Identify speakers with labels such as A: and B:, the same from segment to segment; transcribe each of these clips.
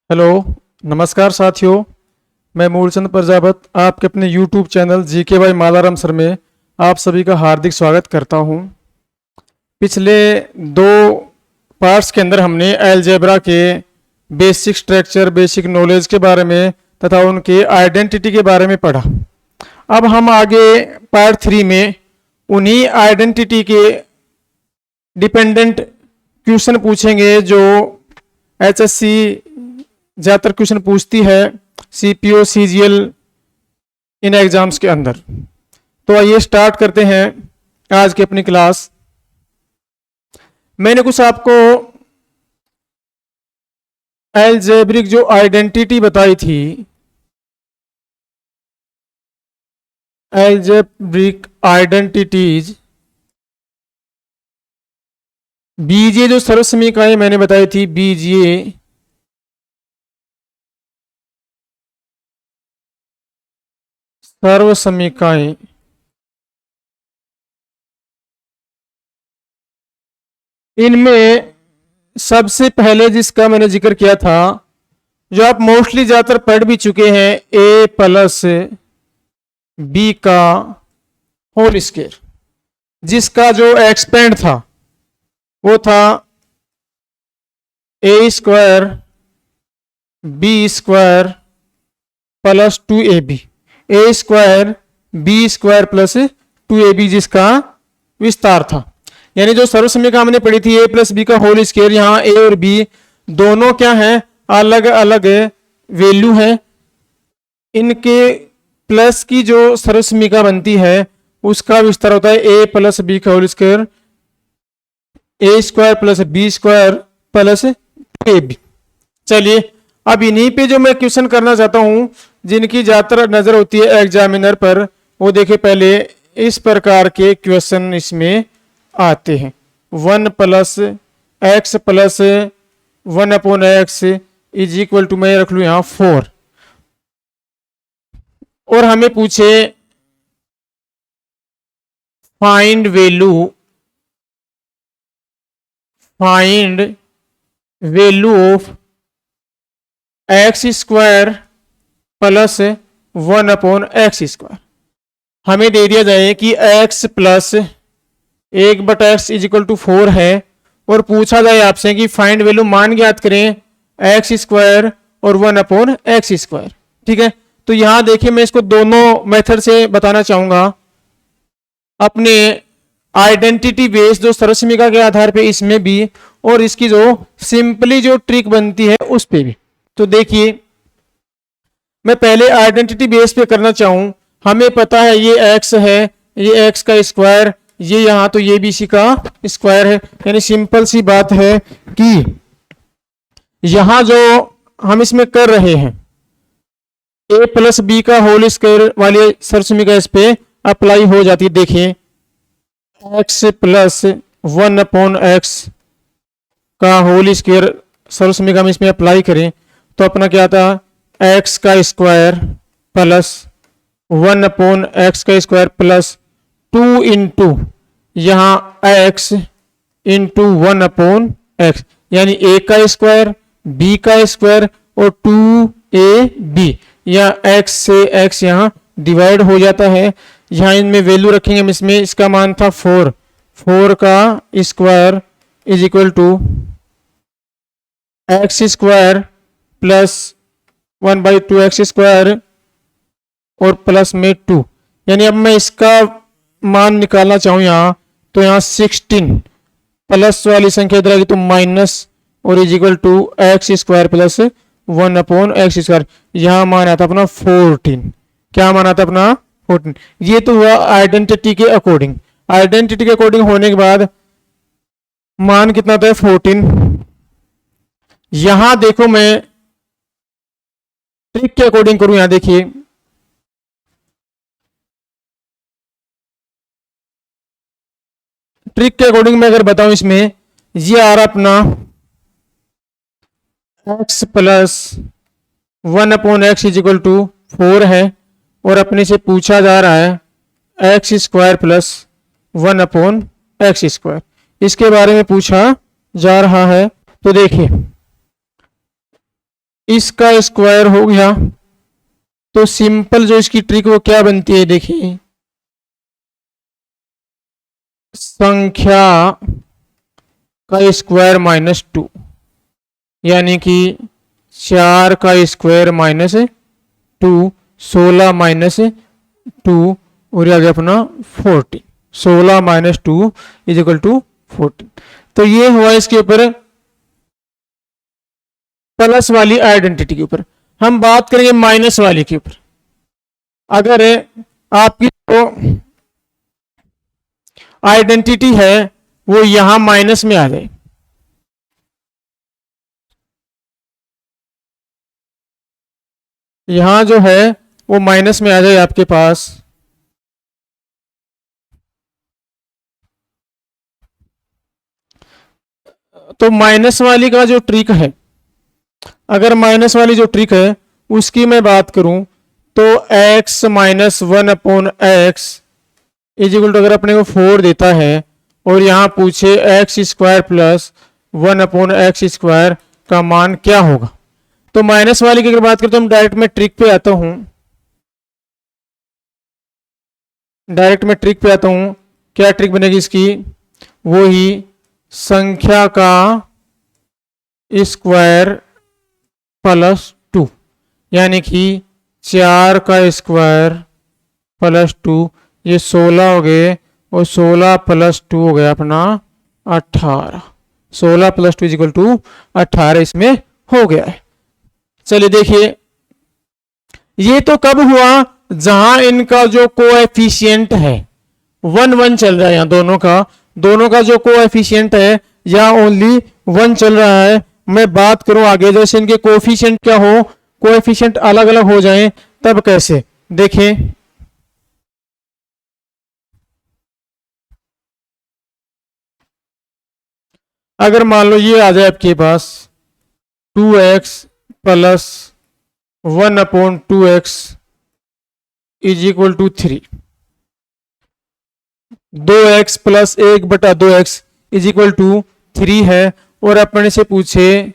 A: Hello, नमस्कार साथियों। मैं मूलचंद प्रजापत आपके अपने YouTube channel GK by Malaram sir में आप सभी का हार्दिक स्वागत करता हूं। पिछले दो पार्ट्स के अंदर हमने अलजेब्रा के बेसिक स्ट्रक्चर, बेसिक नॉलेज के बारे में तथा उनके आइडेंटिटी के बारे में पढ़ा। अब हम आगे पार्ट 3 में उन्हीं आइडेंटिटी के डिपेंडेंट क्वेश्चन पूछेंगे जो HSC ज़्यादातर क्वेश्चन पूछती है CPO CGL इन एग्जाम्स के अंदर। तो आइए स्टार्ट करते हैं आज की अपनी क्लास। मैंने कुछ आपको अलजेब्रिक जो आइडेंटिटी बताई थी, अलजेब्रिक आइडेंटिटीज, बीजीय जो सर्वसमीकरणें मैंने बताई थी, बीजीय सर्वसमीकरणें, इनमें सबसे पहले जिसका मैंने जिक्र किया था, जो आप मोस्टली ज्यादातर पढ़ भी चुके हैं, a प्लस बी का होल स्क्वायर, जिसका जो एक्सपेंड था वो था a square b square plus 2ab, a square b square plus 2ab, जिसका विस्तार था। यानी जो सर्वसमीकरण हमने पढ़ी थी a प्लस बी का होल स्क्वायर, यहाँ a और b दोनों क्या है, अलग अलग वैल्यू है। इनके प्लस की जो सर्वसमीकरण बनती है उसका विस्तार होता है a प्लस बी का whole square, a square plus b square plus 2ab। चलिए अब इन्हीं पे जो मैं क्वेश्चन करना चाहता हूं, जिनकी ज्यादातर नजर होती है एग्जामिनर पर, वो देखिए पहले इस प्रकार के क्वेश्चन इसमें आते हैं। 1 plus x plus 1 upon x is equal to, मैं रख लू यहां 4, और हमें पूछे find value of x square plus 1 upon x square. हमें दे दिया जाए कि x plus 1/x is equal to 4 है, और पूछा जाए आपसे कि फाइंड वैल्यू, मान ज्ञात करें एक्स स्क्वायर और 1 अपॉन एक्स स्क्वायर। ठीक है, तो यहां देखिए मैं इसको दोनों मेथड से बताना चाहूंगा, अपने आइडेंटिटी बेस्ड जो सर्वसमीकरण के आधार पे इसमें भी, और इसकी जो सिंपली जो ट्रिक बनती है उस पे भी। तो देखिए मैं पहले आइडेंटिटी बेस पे करना चाहूं, हमें पता है ये x है, ये x का स्क्वायर, ये यहां तो ये भी इसी का स्क्वायर है। यानी सिंपल सी बात है कि यहां जो हम इसमें कर रहे हैं a प्लस बी का होल स्क्वायर वाले सर्वसमीकरण इस पे अप्लाई हो जाती है। देखिए x प्लस 1 अपॉन एक्स का होल स्क्वायर सर्वसमीकरण इसमें अप्लाई करें तो अपना क्या आता है, एक्स का स्क्वायर प्लस 1 अपॉन एक्स का स्क्वायर प्लस 2 इंटू यहाँ एक्स इंटू 1 अपॉन एक्स, यानी a का स्क्वायर b का स्क्वायर और 2ab, या x से x यहाँ डिवाइड हो जाता है। यहाँ इनमें वैल्यू रखेंगे हम, इसमें इसका मान था 4 का square is equal to x square plus 1/2 x square और प्लस में 2। यानी अब मैं इसका मान निकालना चाहूं यहाँ, तो यहाँ 16 प्लस वाली संख्या इधर आएगी तो माइनस, और is equal to x square plus 1 upon x square. यहाँ मान आता अपना 14। क्या मान आता अपना 14। ये तो हुआ आइडेंटिटी के अकॉर्डिंग। आइडेंटिटी के अकॉर्डिंग होने के बाद मान कितना आता है 14। यहां देखो मैं ट्रिक के अकॉर्डिंग करूं, यहां देखिए ट्रिक के अकॉर्डिंग मैं अगर बताऊं, इसमें ये आ रहा अपना x plus 1 upon x is equal to 4 है, और अपने से पूछा जा रहा है x square plus 1 upon x square, इसके बारे में पूछा जा रहा है। तो देखिए इसका स्क्वायर हो गया। तो सिंपल जो इसकी ट्रिक वो क्या बनती है, देखिए, संख्या का स्क्वायर -2, यानी कि 4 का स्क्वायर -2, 16 -2 और आ गया अपना 14। 16 -2 इज इक्वल टू 14। तो ये हुआ इसके ऊपर प्लस वाली आइडेंटिटी के ऊपर। हम बात करेंगे माइनस वाली के ऊपर। अगर आपकी जो आइडेंटिटी है वो यहां माइनस में आ जाए, यहां जो है वो माइनस में आ जाए आपके पास, तो माइनस वाली का जो ट्रिक है, अगर माइनस वाली जो ट्रिक है उसकी मैं बात करूं तो x -1/x is equal to, अगर अपने को 4 देता है और यहां पूछे x² प्लस 1/x² का मान क्या होगा, तो माइनस वाली की अगर बात करें तो हम डायरेक्ट में ट्रिक पे आता हूं। क्या ट्रिक बनेगी इसकी, वो ही संख्या का स्क्वायर +2, यानी कि 4 का स्क्वायर +2, ये 16 हो गए और 16 + 2 हो गया अपना 18। 16 + 2 इक्वल टू 18 इसमें हो गया है। चलिए देखिए, ये तो कब हुआ, जहां इनका जो कोएफिशिएंट है 1 1 चल रहा है, यहां दोनों का जो कोएफिशिएंट है यहां ओनली 1 चल रहा है। मैं बात करूं आगे, जैसे इनके कोएफिशिएंट क्या हो, कोएफिशिएंट अलग अलग हो जाएं, तब कैसे, देखें, अगर मान लो ये आ जाए आपके पास 2x plus 1/2x is equal to 3, 2x plus 1/2x is equal to 3 है, और अपने से पूछे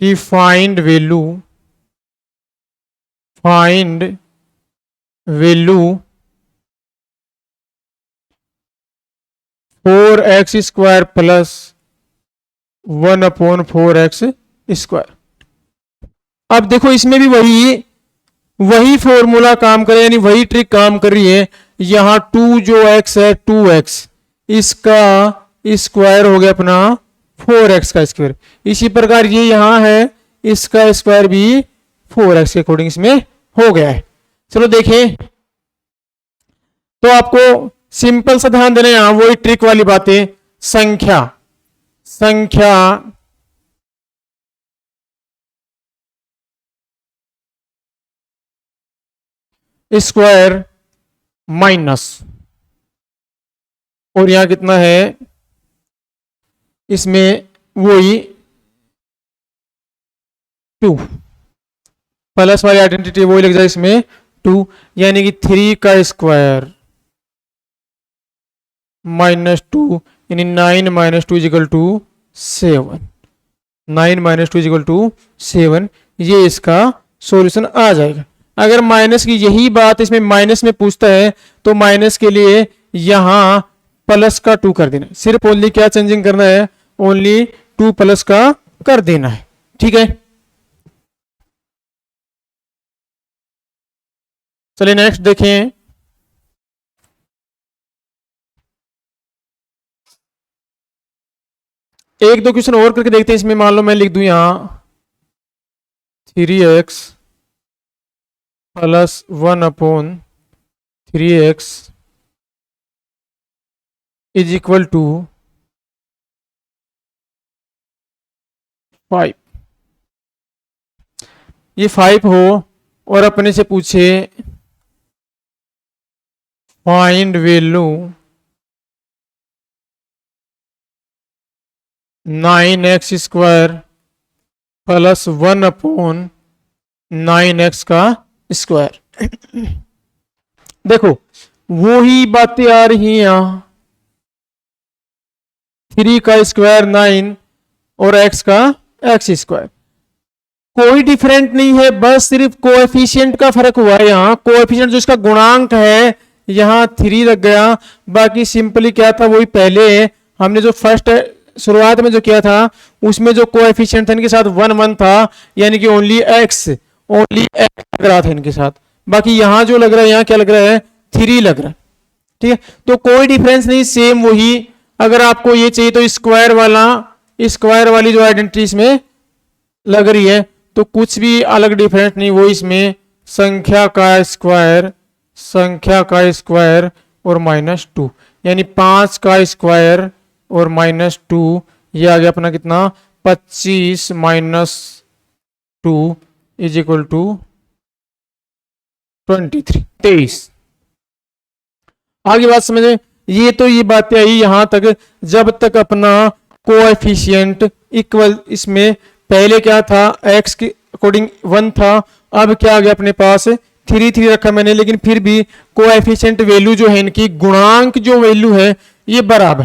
A: कि find value 4x² plus 1/4x²। अब देखो इसमें भी वही फॉर्मूला काम करे, यानी वही ट्रिक काम कर रही है। यहां 2 जो x है 2x, इसका स्क्वायर हो गया अपना 4x का स्क्वायर। इसी प्रकार ये यहां है, इसका स्क्वायर भी 4x के अकॉर्डिंग इसमें हो गया है। चलो देखें, तो आपको सिंपल सा ध्यान देना, यहां वही ट्रिक वाली बातें, संख्या स्क्वायर माइनस, और यहां कितना है, इसमें वही 2 प्लस वाली आइडेंटिटी वही लग जाए इसमें 2, यानी कि 3 का स्क्वायर -2, यानी 9 - 2 इक्वल टू 7। 9 - 2 इक्वल टू 7, ये इसका सॉल्यूशन आ जाएगा। अगर माइनस की यही बात इसमें माइनस में पूछता है तो माइनस के लिए यहां प्लस का 2 कर देना, सिर्फ ओनली क्या चेंजिंग करना है, ओनली 2 प्लस का कर देना है, ठीक है। चलिए नेक्स्ट देखें, एक दो क्वेश्चन और करके देखते हैं। इसमें मान लो मैं लिख दूं यहां 3x plus 1/3x is equal to 5। ये 5 हो और अपने से पूछे find value 9x² plus 1/9x का स्क्वायर। देखो वही बातें आ रही हैं यहां, 3 का स्क्वायर 9 और x का x²। कोई डिफरेंट नहीं है, बस सिर्फ कोएफिशिएंट का फर्क हुआ है। यहाँ कोएफिशिएंट जो इसका गुणांक है यहाँ 3 लग गया, बाकी सिंपली क्या था वही पहले हमने जो फर्स्ट शुरुआत में जो किया था उसमें जो कोएफिशिएंट था इनके साथ 1 1 था, यानी कि ओनली एक्स लग रहा था इनके साथ। बाकी यहाँ जो लग रहा है यहाँ क्या लग रहा है 3 लग रहा है। ठीक है, तो कोई डिफरेंस नहीं, सेम वही। अगर आपको ये चाहिए तो स्क्वायर वाली जो आइडेंटिटी इसमें लग रही है तो कुछ भी अलग डिफरेंस नहीं, वो इसमें संख्या का स्क्वायर और -2, यानी 5 का स्क्वायर और -2, ये आ गया अपना कितना 25 - 2 = 23। आगे बात समझे, ये बातें आई यहां तक जब तक अपना कोएफिशिएंट इक्वल, इसमें पहले क्या था x के अकॉर्डिंग 1 था, अब क्या आ गया अपने पास 3 रखा मैंने, लेकिन फिर भी कोएफिशिएंट वैल्यू जो है इनकी गुणांक जो वैल्यू है ये बराबर,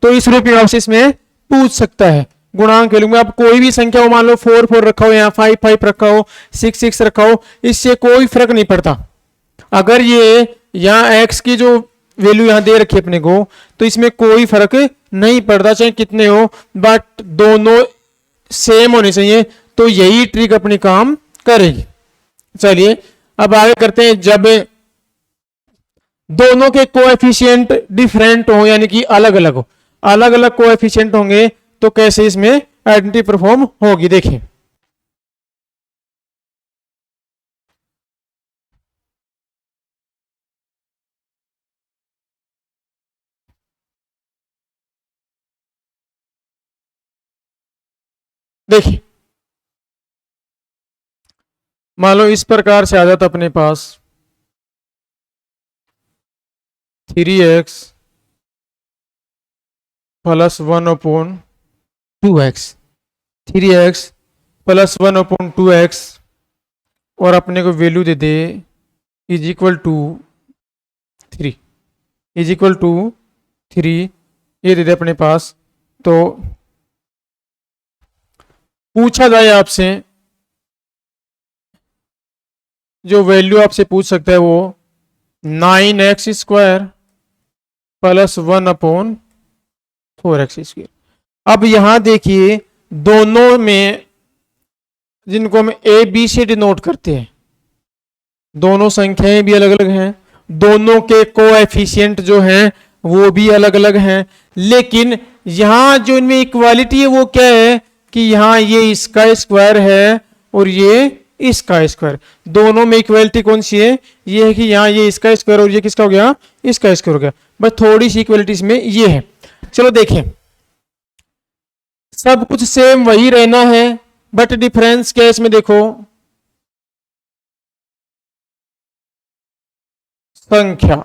A: तो इस रूप में आपसे इसमें पूछ सकता है गुणांक वैल्यू में। आप कोई भी संख्या हो, मान लो 4 4 रखा हो, यहाँ 5 5 रखा हो, 6 6 रखा हो, इससे कोई फर्क नहीं पड़ता। अगर ये यहाँ x की जो वैल्यू यहाँ दे रखी है अपने को, तो इसमें कोई फर्क नहीं पड़ता चाहे कितने हो, बट दोनों सेम होने चाहिए, तो यही ट्रिक अपनी काम करेगी। चलिए अब आगे करते हैं, जब दोनों के कोएफिशिएंट डिफरेंट हो, यानी कि अलग अलग कोएफिशिएंट होंगे, तो कैसे इसमें आइडेंटिटी परफॉर्म होगी। देखिए मान लो इस प्रकार से आ जाता अपने पास 3x + 1/2x, 3x + 1/2x, और अपने को वैल्यू दे दे = 3 ये दे दे अपने पास। तो पूछा जाए आपसे, जो वैल्यू आपसे पूछ सकता है वो 9x² + 1/4x²। अब यहां देखिए दोनों में, जिनको हम ए बी से डिनोट करते हैं, दोनों संख्याएं भी अलग अलग हैं, दोनों के कोएफिशिएंट जो हैं वो भी अलग अलग हैं, लेकिन यहां जो इनमें इक्वालिटी है वो क्या है कि यहां ये इसका स्क्वायर है और ये इसका स्क्वायर। दोनों में इक्वालिटी कौन सी है, ये है कि यहां ये इसका स्क्वायर और ये किसका हो गया, इसका स्क्वायर हो गया। बस थोड़ी सी इक्वालिटी इसमें ये है। चलो देखें, सब कुछ सेम वही रहना है, बट डिफरेंस क्या है इसमें, देखो संख्या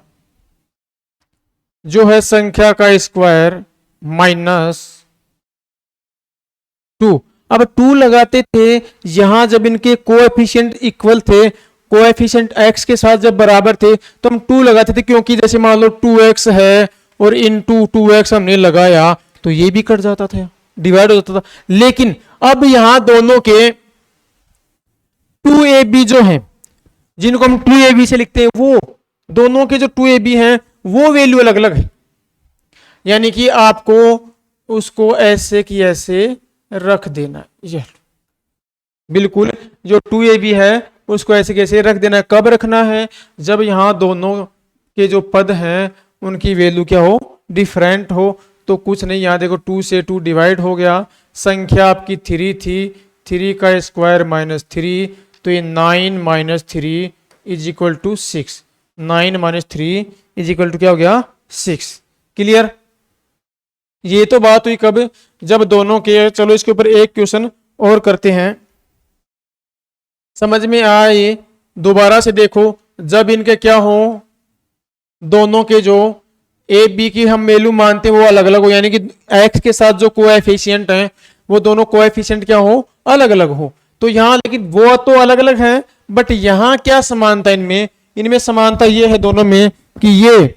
A: जो है संख्या का स्क्वायर -2। अब 2 लगाते थे यहां जब इनके कोएफिशिएंट इक्वल थे, कोएफिशिएंट x के साथ जब बराबर थे तो हम 2 लगाते थे, क्योंकि जैसे मान लो 2x है और इनटू 2x हमने लगाया तो ये भी कट जाता था, डिवाइड हो जाता था। लेकिन अब यहां दोनों के 2ab जो हैं, जिनको हम 2ab से लिखते हैं, वो दोनों के जो 2ab हैं वो वैल्यू अलग अलग है, यानी कि आपको उसको ऐसे की ऐसे रख देना। ये बिल्कुल जो 2ab है उसको ऐसे कैसे रख देना है। कब रखना है, जब यहां दोनों के जो पद हैं उनकी वैल्यू क्या हो, डिफरेंट हो। तो कुछ नहीं, यहां देखो 2 से 2 डिवाइड हो गया, संख्या आपकी 3 थी, 3 का स्क्वायर -3, तो ये 9 - 3 = 6, 9 - 3 = क्या हो गया 6। क्लियर, ये तो बात हुई कब, जब दोनों के। चलो इसके ऊपर एक क्वेश्चन और करते हैं, समझ में आए। दोबारा से देखो, जब इनके क्या हो, दोनों के जो ए बी की हम वैल्यू मानते हैं वो अलग अलग हो, यानी कि एक्स के साथ जो कोएफिशिएंट हैं वो दोनों कोएफिशिएंट क्या हो, अलग अलग हो। तो यहां लेकिन वो तो अलग अलग हैं, बट यहां क्या समानता इनमें, इनमें समानता ये है दोनों में कि ये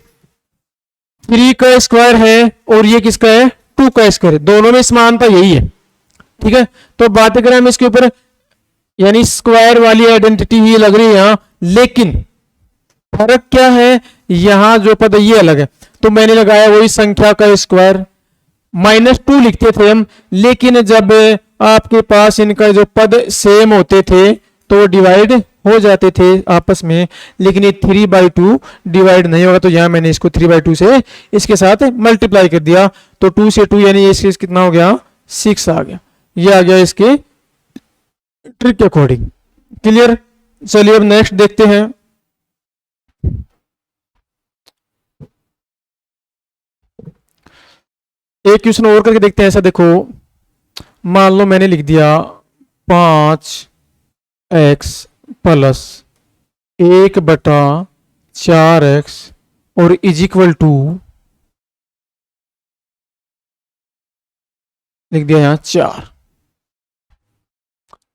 A: 3 का स्क्वायर है और ये किसका है, 2 का स्क्वायर है। दोनों में समानता यही है। ठीक है, तो बात करें हम इसके ऊपर यानी स्क्वायर वाली आइडेंटिटी ही लग रही है यहां, लेकिन फर्क क्या है, यहां जो पद है ये अलग है। तो मैंने लगाया वही संख्या का स्क्वायर, -2 लिखते थे हम, लेकिन जब आपके पास इनका जो पद सेम होते थे तो डिवाइड हो जाते थे आपस में, लेकिन ये 3/2 डिवाइड नहीं होगा। तो यहां मैंने इसको 3/2 से इसके साथ मल्टीप्लाई कर दिया, तो 2 से 2 यानी इसके कितना हो गया, 6 आ गया। ये आ गया इसके ट्रिक के अकॉर्डिंग। क्लियर? चलिए अब नेक्स्ट देखते हैं। एक क्वेश्चन और करके देखते हैं। ऐसा देखो, मान लो मैंने लिख दिया 5x प्लस 1/4x और इज इक्वल टू, लिख दिया यहां 4।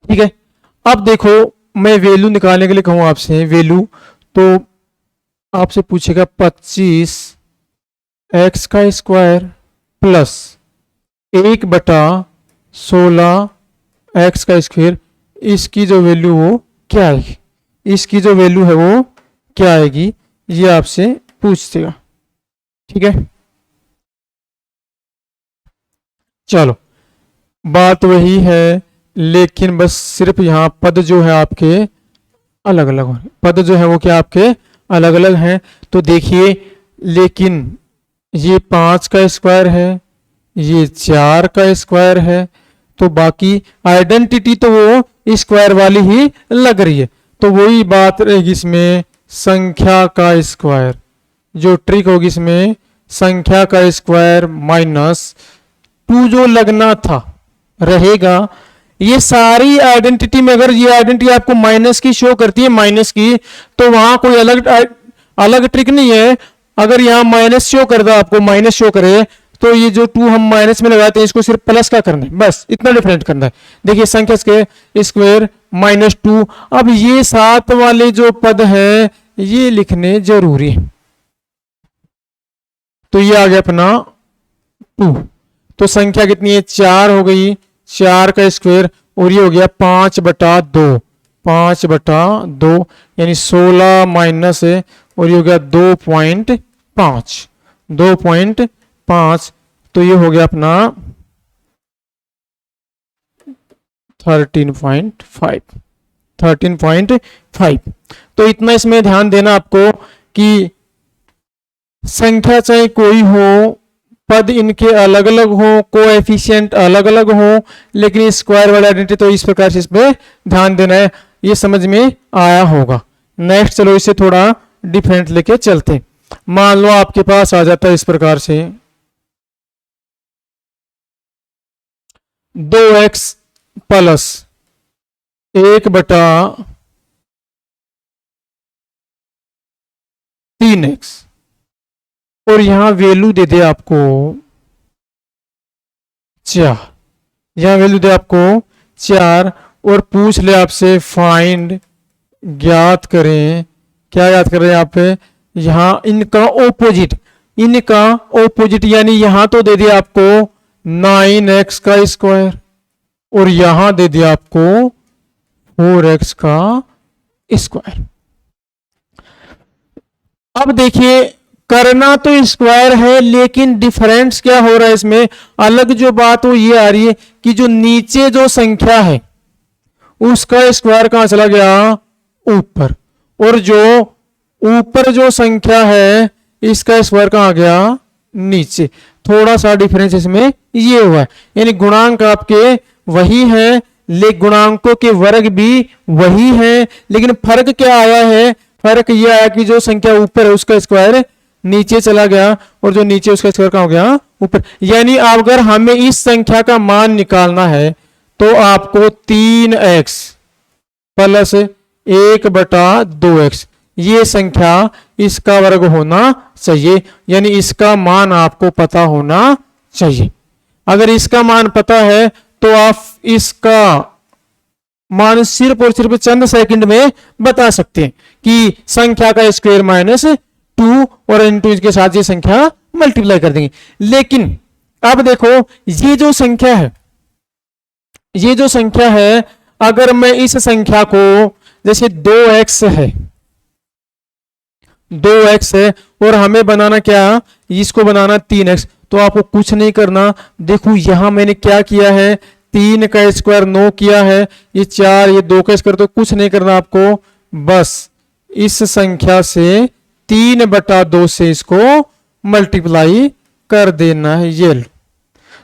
A: ठीक है, अब देखो मैं वैल्यू निकालने के लिए कहूं आपसे वैल्यू, तो आपसे पूछेगा 25x का स्क्वायर प्लस 1/16x का स्क्वायर, इसकी जो वैल्यू हो क्या आएगी, इसकी जो वैल्यू है वो क्या आएगी, ये आपसे पूछेगा। ठीक है, चलो बात वही है, लेकिन बस सिर्फ यहाँ पद जो है आपके अलग अलग हो, पद जो है वो क्या आपके अलग अलग हैं। तो देखिए, लेकिन ये 5 का स्क्वायर है, ये 4 का स्क्वायर है, तो बाकी आइडेंटिटी तो वो स्क्वायर वाली ही लग रही है। तो वही बात रहेगी इसमें, संख्या का स्क्वायर, जो ट्रिक होगी इसमें संख्या का स्क्वायर -2 जो लगना था रहेगा। ये सारी आइडेंटिटी में अगर ये आइडेंटिटी आपको माइनस की शो करती है, माइनस की, तो वहां कोई अलग ट्रिक नहीं है। अगर यहाँ माइनस शो कर दो, आपको माइनस शो करे, तो ये जो 2 हम माइनस में लगाते हैं इसको सिर्फ प्लस का करना है, बस इतना डिफरेंट करना है। देखिए संख्या के स्क्वायर -2। अब ये 7 वाले जो पद है ये लिखने जरूरी है। तो ये आ गया अपना 2, तो संख्या कितनी है, 4 हो गई, 4 का स्क्वायर, और ये हो गया 5/2, 5/2 यानी 16 माइनस है, और ये हो गया 2.5, 2.5, तो ये हो गया अपना 13.5, 13.5। तो इतना इसमें ध्यान देना आपको कि संख्या चाहे कोई हो, पद इनके अलग अलग हो, कोएफिशिएंट अलग अलग हो, लेकिन स्क्वायर वाला आइडेंटिटी तो इस प्रकार से इसमें ध्यान देना है। ये समझ में आया होगा। नेक्स्ट चलो इसे थोड़ा डिफरेंट लेके चलते। मान लो आपके पास आ जाता है इस प्रकार से 2x प्लस 1/3x, और यहां वैल्यू दे दे आपको 4, यहां वैल्यू दे आपको 4, और पूछ ले आपसे फाइंड, ज्ञात करें, क्या ज्ञात करें यहाँ पे, यहां इनका ओपोजिट, इनका ओपोजिट, यानी यहां तो दे दिया आपको 9x का स्क्वायर, और यहां दे दिया आपको 4x का स्क्वायर। अब देखिए, करना तो स्क्वायर है, लेकिन डिफरेंस क्या हो रहा है इसमें, अलग जो बात वो ये आ रही है कि जो नीचे जो संख्या है उसका स्क्वायर कहां चला गया, ऊपर, और जो ऊपर जो संख्या है इसका स्क्वायर कहां आ गया, नीचे। थोड़ा सा डिफरेंस इसमें ये हुआ है, यानी गुणांक आपके वही है, लेकिन गुणांकों के वर्ग भी वही है, लेकिन फर्क क्या आया है, फर्क ये आया कि जो संख्या ऊपर है उसका स्क्वायर नीचे चला गया, और जो नीचे उसका स्क्वायर कहां हो गया, ऊपर। यानी अगर हमें इस संख्या का मान निकालना है तो आपको 3x प्लस 1/2x, ये संख्या इसका वर्ग होना चाहिए, यानी इसका मान आपको पता होना चाहिए। अगर इसका मान पता है तो आप इसका मान सिर्फ और सिर्फ चंद सेकंड में बता सकते हैं कि संख्या का स्क्वायर -2, और इनटू इसके साथ ये संख्या मल्टीप्लाई कर देंगे। लेकिन अब देखो, ये जो संख्या है, ये जो संख्या है, अगर मैं इस संख्या को, जैसे 2x है, 2x है और हमें बनाना क्या, इसको बनाना 3x, तो आपको कुछ नहीं करना। देखो यहां मैंने क्या किया है, 3 का स्क्वायर 9 किया है, ये 4, ये 2 का स्क्वायर, तो कुछ नहीं करना आपको, बस इस संख्या से 3/2 से इसको मल्टीप्लाई कर देना है। ये लो,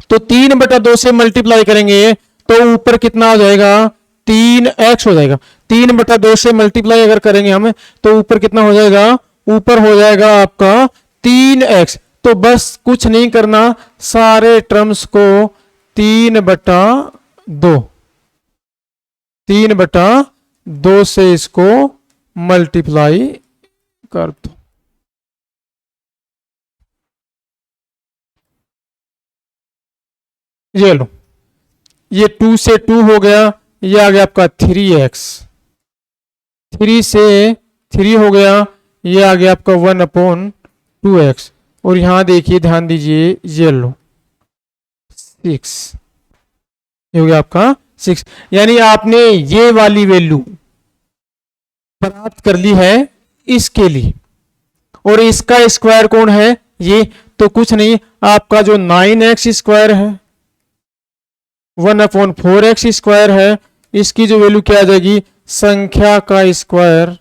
A: तो 3/2 से मल्टीप्लाई करेंगे तो ऊपर कितना हो जाएगा, 3x हो जाएगा। 3/2 से मल्टीप्लाई अगर करेंगे हम तो ऊपर कितना हो जाएगा, ऊपर हो जाएगा आपका 3x। तो बस कुछ नहीं करना, सारे टर्म्स को 3/2 से इसको मल्टीप्लाई कर दो। ये लो, ये 2 से 2 हो गया, ये आ गया आपका 3x, 3 से 3 हो गया, ये आ गया आपका 1/2x, और यहां देखिए ध्यान दीजिए, ये लो 6, ये हो गया आपका 6। यानी आपने ये वाली वैल्यू प्राप्त कर ली है इसके लिए, और इसका स्क्वायर कौन है, ये तो कुछ नहीं, आपका जो 9x स्क्वायर है 1/4x स्क्वायर है, इसकी जो वैल्यू क्या आ जाएगी, संख्या का स्क्वायर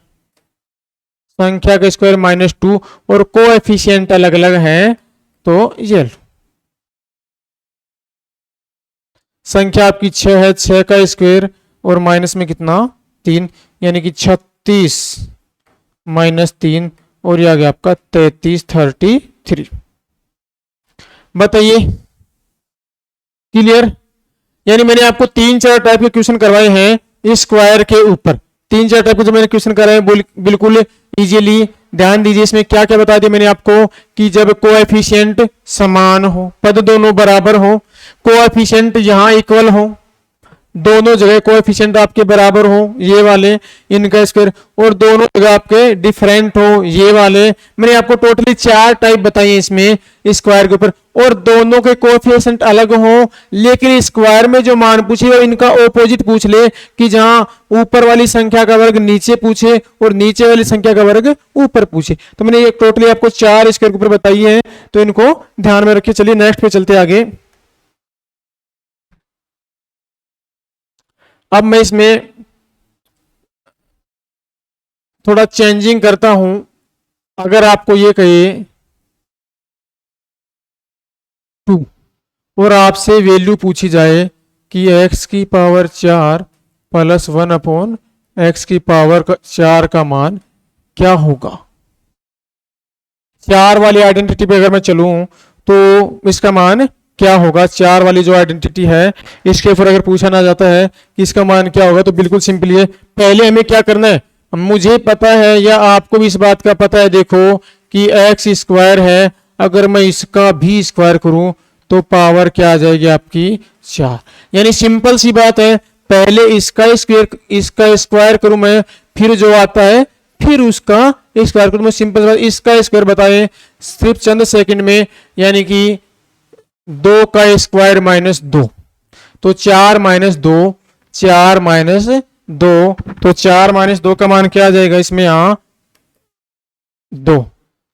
A: -2, और कोएफिशिएंट अलग अलग है, तो ये लो संख्या आपकी 6 है, 6 का स्क्वायर और माइनस में कितना 3, यानी कि 36 - 3, और ये आ गया आपका 33 बताइए क्लियर। यानी मैंने आपको 3-4 टाइप के क्वेश्चन करवाए हैं स्क्वायर के ऊपर, 3-4 टाइप के जो मैंने क्वेश्चन कराए बिल्कुल इजीली। ध्यान दीजिए इसमें क्या क्या बता दिया मैंने आपको, कि जब कोएफिशिएंट समान हो, पद दोनों बराबर हो, कोएफिशिएंट यहां इक्वल हो, दोनों जगह कोएफिशिएंट आपके बराबर हो, ये वाले इनका स्क्वायर, और दोनों जगह आपके डिफरेंट हो, ये वाले। मैंने आपको टोटली 4 टाइप बताई है इसमें स्क्वायर के ऊपर, और दोनों के कोएफिशिएंट अलग हो, लेकिन स्क्वायर में जो मान पूछे वो इनका ऑपोजिट पूछ ले, कि जहां ऊपर वाली संख्या का वर्ग नीचे पूछे और नीचे वाली संख्या का वर्ग ऊपर पूछे। तो मैंने ये टोटली आपको 4 स्क्वायर के ऊपर बताई है, तो इनको ध्यान में रखिए। चलिए नेक्स्ट पे चलते आगे। अब मैं इसमें थोड़ा चेंजिंग करता हूं। अगर आपको ये कहे 2 और आपसे वैल्यू पूछी जाए कि x की पावर 4 प्लस 1/x की पावर 4 का मान क्या होगा। 4 वाली आइडेंटिटी पे अगर मैं चलूं तो इसका मान क्या होगा। 4 वाली जो आइडेंटिटी है इसके ऊपर अगर पूछा ना जाता है कि इसका मान क्या होगा, तो बिल्कुल सिंपल है, पहले हमें क्या करना है, मुझे पता है या आपको भी इस बात का पता है, देखो कि x स्क्वायर है, अगर मैं इसका भी स्क्वायर करूं तो पावर क्या आ जाएगी आपकी 4। यानी सिंपल सी बात है, पहले इसका स्क्वायर करूं मैं, फिर जो आता है फिर उसका स्क्वायर करूं मैं। सिंपल बात, इसका स्क्वायर बताएं सिर्फ चंद सेकंड में, यानी कि 2 का स्क्वायर -2, तो 4 - 2, 4 - 2, तो 4 - 2 का मान क्या आ जाएगा इसमें, यहां 2,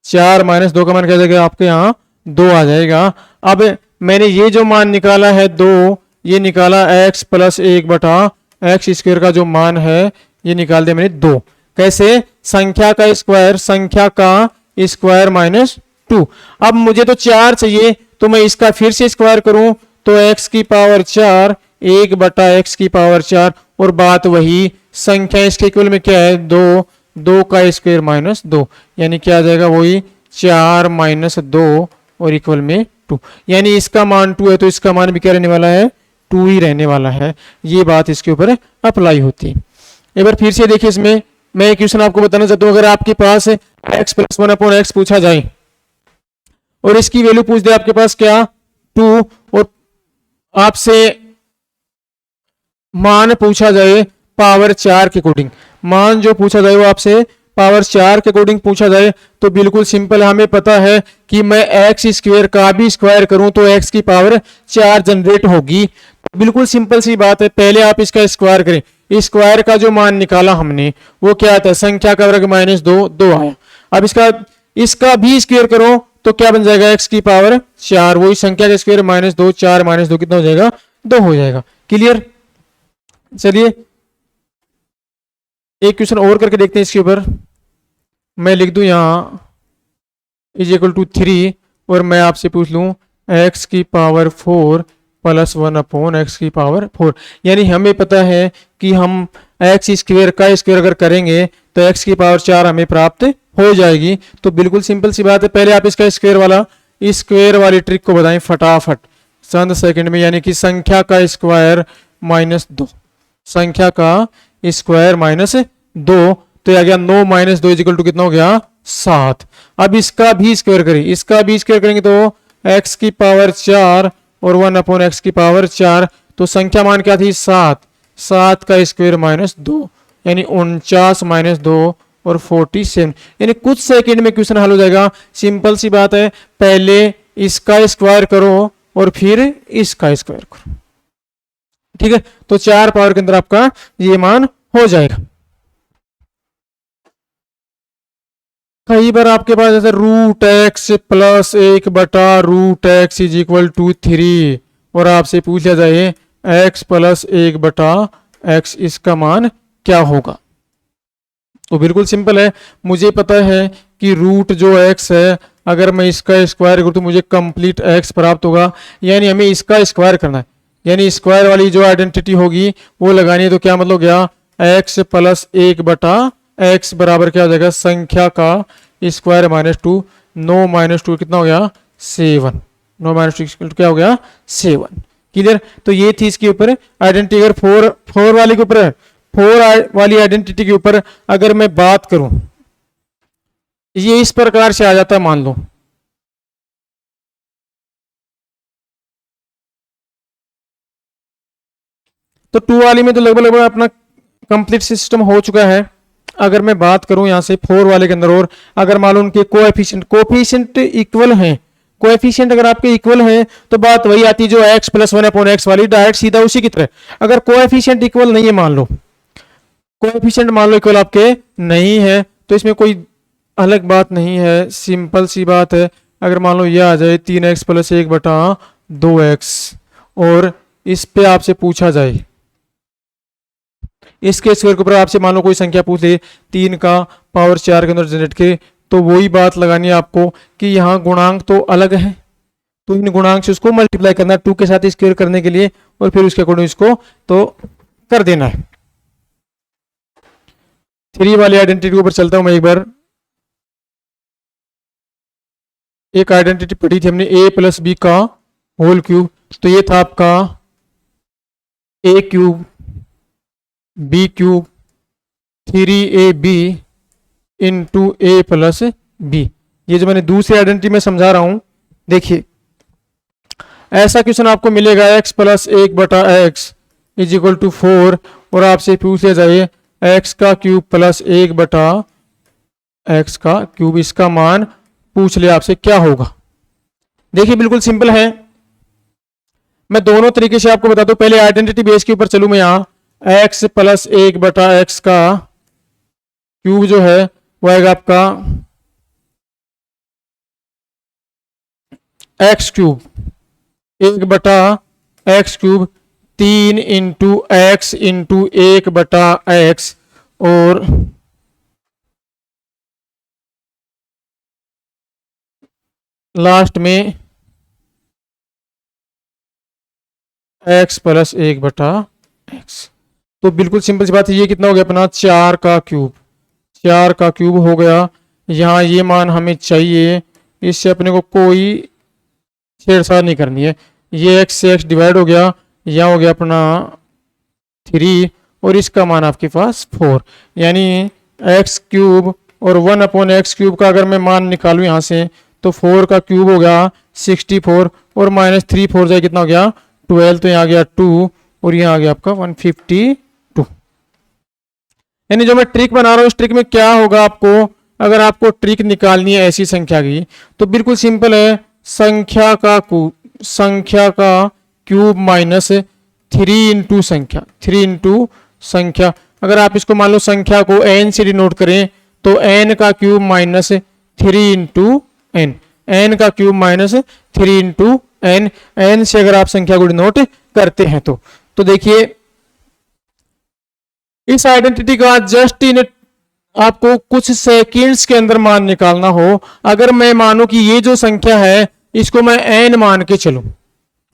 A: 4 - 2 का मान क्या आ जाएगा आपके यहां 2 आ जाएगा। अब मैंने ये जो मान निकाला है 2, ये निकाला x + 1/x² का जो मान है ये निकाल दिया मैंने 2। कैसे, संख्या का स्क्वायर -2। अब मुझे तो 4 चाहिए, तो मैं इसका फिर से स्क्वायर करूं तो x की पावर 4 1/x की पावर 4, और बात वही, संख्या इसके इक्वल में क्या है 2, 2 का स्क्वायर -2, यानी क्या आ जाएगा वही 4 - 2 और इक्वल में 2। यानी इसका मान 2 है तो इसका मान भी क्या रहने वाला है, 2 ही रहने वाला है। ये बात इसके ऊपर अप्लाई होती है। एक बार फिर से देखिए, इसमें मैं एक क्वेश्चन आपको बताना चाहता हूं। अगर आपके पास x + 1/x पूछा जाए और इसकी वैल्यू पूछ दे आपके पास क्या 2, और आपसे मान पूछा जाए पावर 4 के अकॉर्डिंग, मान जो पूछा जाए वो आपसे पावर 4 के अकॉर्डिंग पूछा जाए, तो बिल्कुल सिंपल, हमें पता है कि मैं x² का भी स्क्वायर करूं तो x की पावर 4 जनरेट होगी। बिल्कुल सिंपल सी बात है, पहले आप इसका स्क्वायर करें। स्क्वायर का जो मान निकाला हमने वो क्या आता है, संख्या का वर्ग माइनस 2, 2 आया। अब इसका भी स्क्वायर करो तो क्या बन जाएगा, x की पावर 4, वही संख्या का स्क्वायर माइनस 2, 4 माइनस 2 कितना हो जाएगा, 2 हो जाएगा। क्लियर। चलिए एक क्वेश्चन और करके देखते हैं इसके ऊपर। मैं लिख दूं यहां इज इक्वल टू 3 और मैं आपसे पूछ लूं x की पावर 4 प्लस 1 अपॉन एक्स की पावर 4। यानी हमें पता है कि हम एक्स स्क्वायर का स्क्वायर अगर करेंगे तो x की पावर 4 हमें प्राप्त हो जाएगी। तो बिल्कुल सिंपल सी बात है, पहले आप इसका स्क्वायर वाली ट्रिक को बताएं फटाफट चंद सेकंड में। यानी कि संख्या का स्क्वायर माइनस 2, संख्या का स्क्वायर माइनस 2, तो ये आ गया 9 माइनस 2 इक्वल टू कितना हो गया, 7। अब इसका भी स्क्वायर करें, इसका भी स्क्वायर करेंगे तो x की पावर 4 और 1 अपॉन एक्स की पावर 4, तो संख्या मान क्या थी, 7, 7 का स्क्वायर माइनस 2 यानी 49 माइनस 2 और 47। यानी कुछ सेकंड में क्वेश्चन हल हो जाएगा। सिंपल सी बात है, पहले इसका स्क्वायर करो और फिर इसका स्क्वायर करो। ठीक है, तो 4 पावर के अंदर आपका ये मान हो जाएगा। कई बार आपके पास जैसे रूट एक्स प्लस 1 बटा root x is equal to 3 और आपसे पूछ लिया जाए एक्स प्लस 1 बटा एक्स, इसका मान क्या होगा। तो बिल्कुल सिंपल है, मुझे पता है कि रूट जो एक्स है अगर मैं इसका स्क्वायर करूं तो मुझे कंप्लीट एक्स प्राप्त होगा। यानी हमें इसका स्क्वायर करना है, यानी स्क्वायर वाली जो आइडेंटिटी होगी वो लगानी है। तो क्या मतलब गया, एक्स प्लस 1 बटा एक्स बराबर क्या हो जाएगा, संख्या का स्क्वायर माइनस 2, 9 माइनस 2 कितना हो गया, 7, 9 माइनस 2 क्या हो गया, 7। क्लियर। तो ये थी इसके ऊपर आइडेंटिटी। अगर फोर वाले के ऊपर है, 4 वाली आइडेंटिटी के ऊपर अगर मैं बात करूं, ये इस प्रकार से आ जाता है, मान लो तो 2 वाली में तो लगभग अपना कंप्लीट सिस्टम हो चुका है। अगर मैं बात करूं यहां से 4 वाले के अंदर, और अगर मान लो उनके कोएफिशिएंट इक्वल हैं, कोएफिशिएंट अगर आपके इक्वल हैं तो बात वही आती है जो x प्लस 1 अपॉन एक्स वाली, डायरेक्ट सीधा उसी की तरह। अगर कोएफिशिएंट इक्वल नहीं है, मान लो कोएफिशिएंट मान लो इक्वल आपके नहीं है, तो इसमें कोई अलग बात नहीं है, सिंपल सी बात है। अगर मान लो यह आ जाए 3x प्लस 1 बटा 2x और इस पे आपसे पूछा जाए, इसके स्क्वायर के ऊपर आपसे मान लो कोई संख्या पूछ ले 3 का पावर 4 के अंदर जनरेट के, तो वही बात लगानी है आपको कि यहाँ गुणांक तो अलग है, तो इन गुणांक से उसको मल्टीप्लाई करना है 2 के साथ स्क्वायर करने के लिए, और फिर उसके अकॉर्डिंग इसको तो कर देना है। 3 वाली आइडेंटिटी के ऊपर चलता हूं मैं एक बार। एक आइडेंटिटी पढ़ी थी हमने, a प्लस बी का होल क्यूब, तो ये था आपका a cube b cube 3ab into a plus b. ये जो मैंने दूसरी आइडेंटिटी में समझा रहा हूं, देखिए ऐसा क्वेश्चन आपको मिलेगा x प्लस 1 बटा एक्स इज इक्वल टू 4 और आपसे पूछ लिया जाए x का क्यूब प्लस 1 बटा एक्स का क्यूब, इसका मान पूछ ले आपसे क्या होगा। देखिए बिल्कुल सिंपल है, मैं दोनों तरीके से आपको बताता हूं। पहले आइडेंटिटी बेस के ऊपर चलूं मैं, यहां x प्लस 1 बटा एक्स का क्यूब जो है वो आएगा आपका एक्स क्यूब 1 बटा x cube 3 into x into 1 बटा एक्स, और लास्ट में x प्लस 1 बटा एक्स। तो बिल्कुल सिंपल सी बात है, ये कितना हो गया अपना 4 का क्यूब, 4 का क्यूब हो गया। यहाँ ये मान हमें चाहिए, इससे अपने को कोई छेड़छाड़ नहीं करनी है। ये x से x डिवाइड हो गया, यहाँ हो गया अपना 3 और इसका मान आपके पास 4, यानी x क्यूब और 1 अपॉन एक्स क्यूब का अगर मैं मान निकालूं यहाँ से, तो 4 का क्यूब हो गया 64 और माइनस 3 4 जाए कितना हो गया 12, तो यहाँ आ गया 2 और यहाँ आ गया आपका 152। यानी जो मैं ट्रिक बना रहा हूँ इस ट्रिक में क्या होगा, आपको अगर आपको ट्रिक निकालनी है ऐसी संख्या की तो बिल्कुल सिंपल है, संख्या का क्यूब माइनस 3 इंटू संख्या, 3 इंटू संख्या। अगर आप इसको मान लो संख्या को n से डिनोट करें तो n का cube minus 3 into n, n का cube minus 3 into n, n से अगर आप संख्या को डिनोट करते हैं तो देखिए इस आइडेंटिटी का जस्ट इन आपको कुछ सेकंड्स के अंदर मान निकालना हो। अगर मैं मानूं कि ये जो संख्या है इसको मैं n मान के चलूं,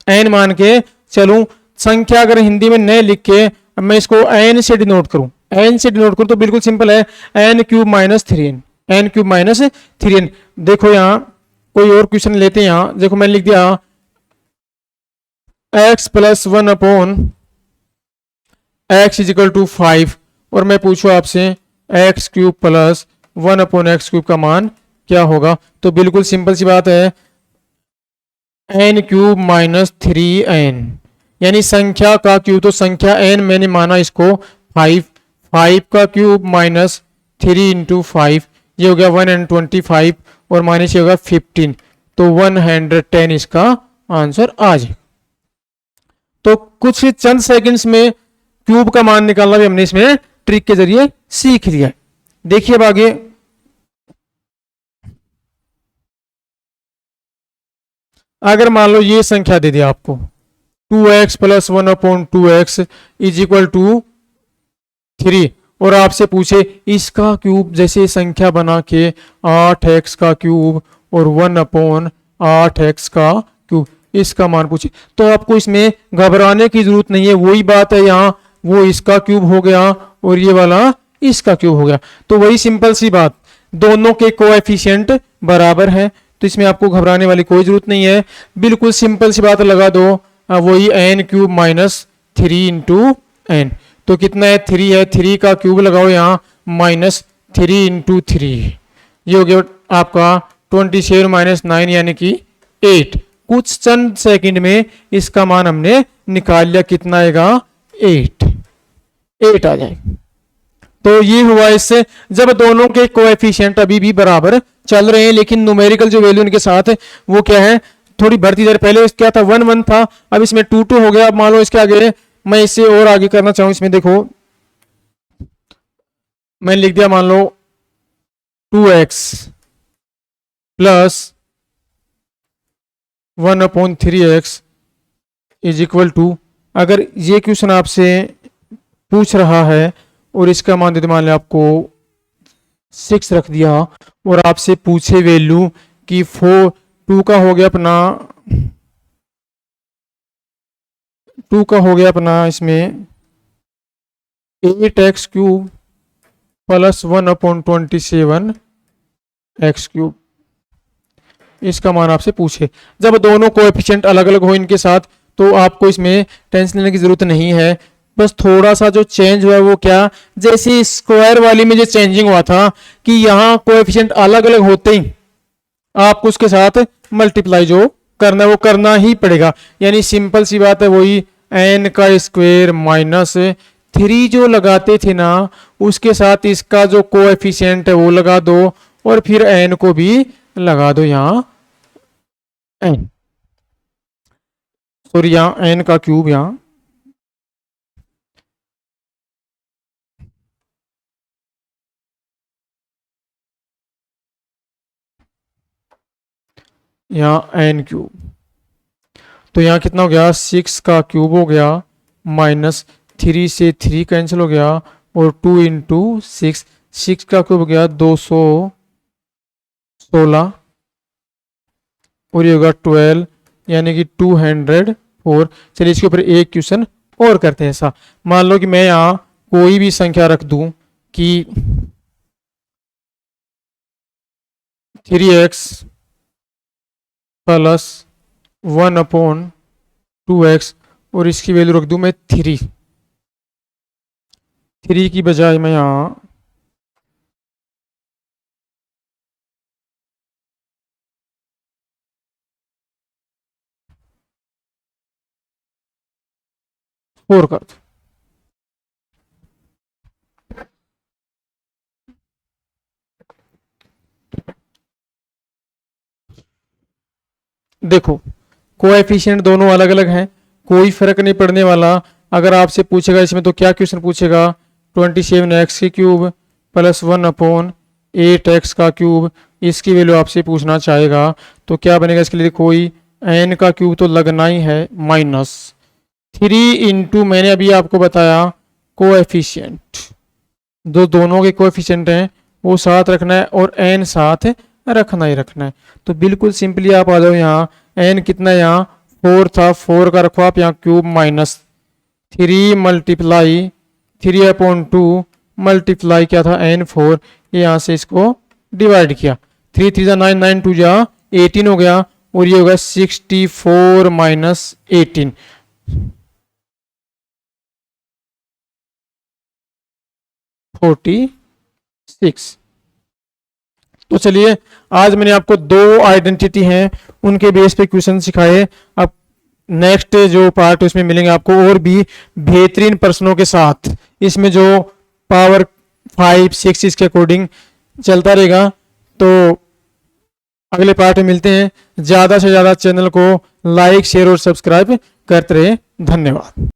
A: n मान के चलूं, संख्या अगर हिंदी में न लिख के मैं इसको n से डिनोट करूं, n से डिनोट करूं तो बिल्कुल सिंपल है, n cube minus 3n, n cube minus 3n। देखो यहां कोई और क्वेश्चन लेते हैं, यहां देखो मैंने लिख दिया x plus 1 upon x is equal to 5 और मैं पूछूं आपसे x cube plus 1 upon x cube का मान क्या होगा, तो बिल्कुल सिंपल सी बात है n क्यूब माइनस 3n, यानी संख्या का क्यूब, तो संख्या n मैंने माना इसको 5, 5 का क्यूब माइनस 3 इंटू 5 ये हो गया 125 और माइनस ये होगा 15, तो 110 इसका आंसर आ जाएगा। तो कुछ चंद सेकंड्स में क्यूब का मान निकालना भी हमने इसमें ट्रिक के जरिए सीख लिया। देखिए अब आगे अगर मान लो ये संख्या दे दिया आपको 2x plus 1 upon 2x is equal to 3 और आपसे पूछे इसका क्यूब, जैसे संख्या बना के 8x का क्यूब और 1 अपॉन 8x का क्यूब इसका मान पूछे, तो आपको इसमें घबराने की जरूरत नहीं है। वही बात है, यहाँ वो इसका क्यूब हो गया और ये वाला इसका क्यूब हो गया, तो वही सिंपल सी बात, दोनों के कोएफिशिएंट बराबर है, तो इसमें आपको घबराने वाली कोई जरूरत नहीं है। बिल्कुल सिंपल सी बात लगा दो, वही n cube minus 3 into n, तो कितना है 3 है, 3 का क्यूब लगाओ यहाँ माइनस 3 इंटू 3, ये हो गया आपका 27 माइनस 9 यानी कि 8। कुछ चंद सेकंड में इसका मान हमने निकाल लिया, कितना आएगा 8 आ जाएगा। तो ये हुआ इससे जब दोनों के कोएफिशिएंट अभी भी बराबर चल रहे हैं, लेकिन न्यूमेरिकल जो वैल्यू इनके साथ है वो क्या है, थोड़ी बढ़ती जा रही। पहले क्या था 1 1 था, अब इसमें 2 2 हो गया। अब मान लो इसके आगे मैं इससे और आगे करना चाहूं, इसमें देखो मैंने लिख दिया मान लो 2x plus 1 upon 3x is equal to, अगर ये क्वेश्चन आपसे पूछ रहा है और इसका मान देते मान लिया आपको 6 रख दिया और आपसे पूछे वैल्यू कि 2 का हो गया अपना 2 का हो गया अपना इसमें 8x cube plus 1 upon 27 x cube, इसका मान आपसे पूछे। जब दोनों कोएफिशिएंट अलग अलग हो इनके साथ तो आपको इसमें टेंशन लेने की जरूरत नहीं है। बस थोड़ा सा जो चेंज हुआ है वो क्या, जैसे स्क्वायर वाली में जो चेंजिंग हुआ था कि यहाँ कोएफिशिएंट अलग अलग होते ही आपको उसके साथ मल्टीप्लाई जो करना है वो करना ही पड़ेगा, यानी सिंपल सी बात है, वही n का स्क्वायर माइनस 3 जो लगाते थे ना उसके साथ इसका जो कोएफिशिएंट है वो लगा दो और फिर n को भी लगा दो, यहाँ n सॉरी यहाँ n का क्यूब यहाँ n क्यूब, तो यहाँ कितना हो गया 6 का क्यूब हो गया माइनस 3 से 3 कैंसिल हो गया और 2 इंटू 6, 6 का क्यूब हो गया 216 और ये होगा 12 यानी कि 204। चलिए इसके ऊपर एक क्वेश्चन और करते हैं। ऐसा मान लो कि मैं यहाँ कोई भी संख्या रख दूं कि 3x प्लस 1 अपॉन 2x और इसकी वैल्यू रख दूं मैं 3 की बजाय मैं यहाँ 4 कर दूं। देखो कोएफिशिएंट दोनों अलग अलग हैं, कोई फर्क नहीं पड़ने वाला। अगर आपसे पूछेगा इसमें तो क्या क्वेश्चन पूछेगा, 27x की क्यूब प्लस 1/8x का क्यूब, इसकी वैल्यू आपसे पूछना चाहेगा तो क्या बनेगा इसके लिए, कोई n का क्यूब तो लगना ही है माइनस 3 इंटू मैंने अभी आपको बताया कोएफिशिएंट, जो दोनों के कोएफिशिएंट हैं वो साथ रखना है और n साथ रखना ही रखना है। तो बिल्कुल सिंपली आप आ जाओ यहाँ, n कितना है यहाँ 4 था, 4 का रखो आप यहाँ क्यूब माइनस 3 मल्टीप्लाई 3/2 मल्टीप्लाई क्या था n4, ये यहाँ से इसको डिवाइड किया, 3 3 9 9 2 18 हो गया और ये होगा 64 माइनस 18 46। तो चलिए आज मैंने आपको दो आइडेंटिटी हैं उनके बेस पे क्वेश्चन सिखाए। अब नेक्स्ट जो पार्ट उसमें मिलेंगे आपको और भी बेहतरीन प्रश्नों के साथ, इसमें जो पावर 5 6 इसके अकॉर्डिंग चलता रहेगा। तो अगले पार्ट में मिलते हैं। ज़्यादा से ज़्यादा चैनल को लाइक शेयर और सब्सक्राइब करते रहे। धन्यवाद।